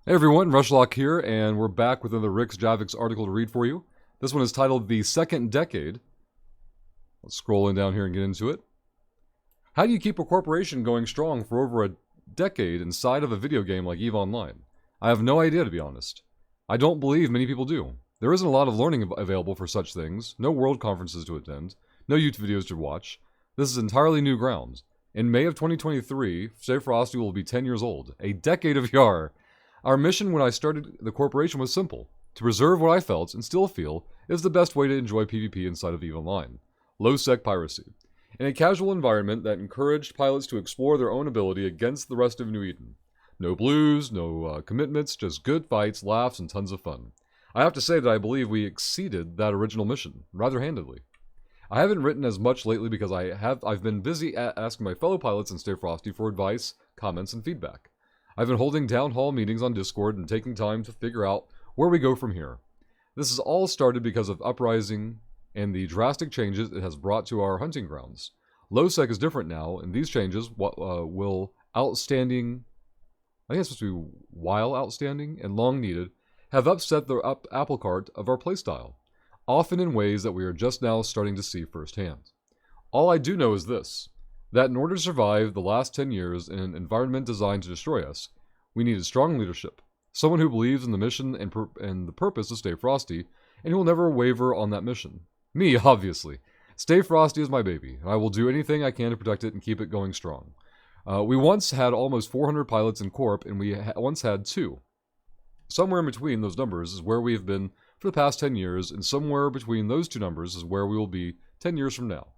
Hey everyone, Rushlock here, and we're back with another Rixx Javix article to read for you. This one is titled The Second Decade. Let's scroll in down here and get into it. How do you keep a corporation going strong for over a decade inside of a video game like EVE Online? I have no idea, to be honest. I don't believe many people do. There isn't a lot of learning available for such things, no world conferences to attend, no YouTube videos to watch. This is entirely new ground. In May of 2023, Stay Frosty will be 10 years old. A decade of YAR. Our mission when I started the corporation was simple: to preserve what I felt, and still feel, is the best way to enjoy PvP inside of EVE Online. Low-sec piracy. In a casual environment that encouraged pilots to explore their own ability against the rest of New Eden. No blues, no commitments, just good fights, laughs, and tons of fun. I have to say that I believe we exceeded that original mission, rather handedly. I haven't written as much lately because I've been busy asking my fellow pilots in Stay Frosty for advice, comments, and feedback. I've been holding town hall meetings on Discord and taking time to figure out where we go from here. This has all started because of Uprising and the drastic changes it has brought to our hunting grounds. Low-sec is different now, and these changes will outstanding, I think it's supposed to be while outstanding and long needed, have upset the apple cart of our playstyle, often in ways that we are just now starting to see firsthand. All I do know is this: that in order to survive the last 10 years in an environment designed to destroy us, we needed strong leadership, someone who believes in the mission and the purpose of Stay Frosty, and who will never waver on that mission. Me, obviously. Stay Frosty is my baby, and I will do anything I can to protect it and keep it going strong. We once had almost 400 pilots in Corp, and we once had 2. Somewhere in between those numbers is where we have been for the past 10 years, and somewhere between those 2 numbers is where we will be 10 years from now.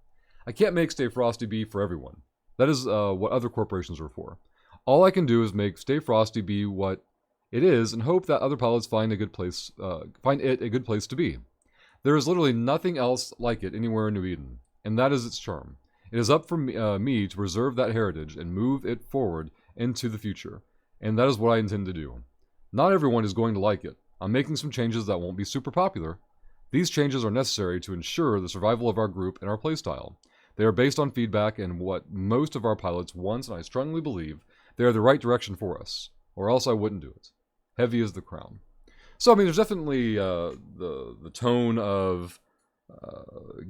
I can't make Stay Frosty be for everyone. That is what other corporations are for. All I can do is make Stay Frosty be what it is, and hope that other pilots find it a good place to be. There is literally nothing else like it anywhere in New Eden, and that is its charm. It is up for me to preserve that heritage and move it forward into the future, and that is what I intend to do. Not everyone is going to like it. I'm making some changes that won't be super popular. These changes are necessary to ensure the survival of our group and our playstyle. They are based on feedback and what most of our pilots want, and I strongly believe they are the right direction for us, or else I wouldn't do it. Heavy is the crown. So, I mean, there's definitely the tone of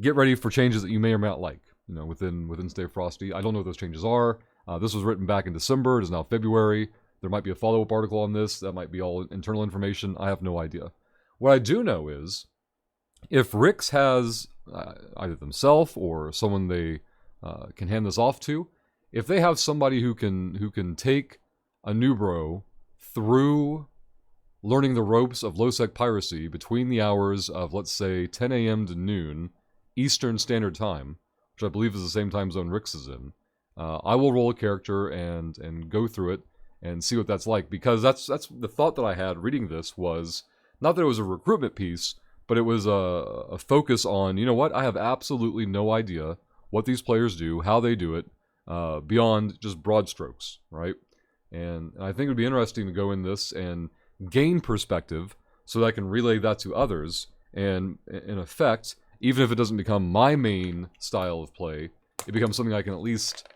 get ready for changes that you may or may not like, you know, within Stay Frosty. I don't know what those changes are. This was written back in December. It is now February. There might be a follow-up article on this. That might be all internal information. I have no idea. What I do know is, if Rixx has either themselves or someone they can hand this off to, if they have somebody who can take a new bro through learning the ropes of low-sec piracy between the hours of, let's say, 10 a.m. to noon Eastern Standard Time, which I believe is the same time zone Rixx is in, I will roll a character and go through it and see what that's like, because that's the thought that I had reading this was not that it was a recruitment piece, but it was a focus on, you know what, I have absolutely no idea what these players do, how they do it, beyond just broad strokes, right? And I think it would be interesting to go in this and gain perspective so that I can relay that to others, and in effect, even if it doesn't become my main style of play, it becomes something I can at least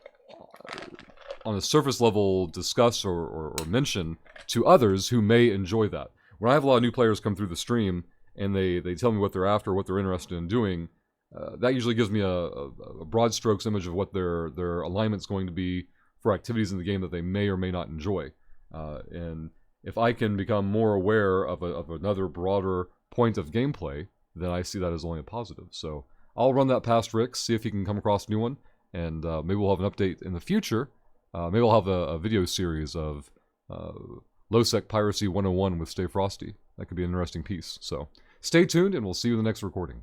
on a surface level discuss or mention to others who may enjoy that. When I have a lot of new players come through the stream and they tell me what they're after, what they're interested in doing, that usually gives me a broad strokes image of what their alignment's going to be for activities in the game that they may or may not enjoy. And if I can become more aware of another broader point of gameplay, then I see that as only a positive. So I'll run that past Rixx, see if he can come across a new one, and maybe we'll have an update in the future. Maybe I'll have a video series of Low-Sec Piracy 101 with Stay Frosty. That could be an interesting piece. So stay tuned, and we'll see you in the next recording.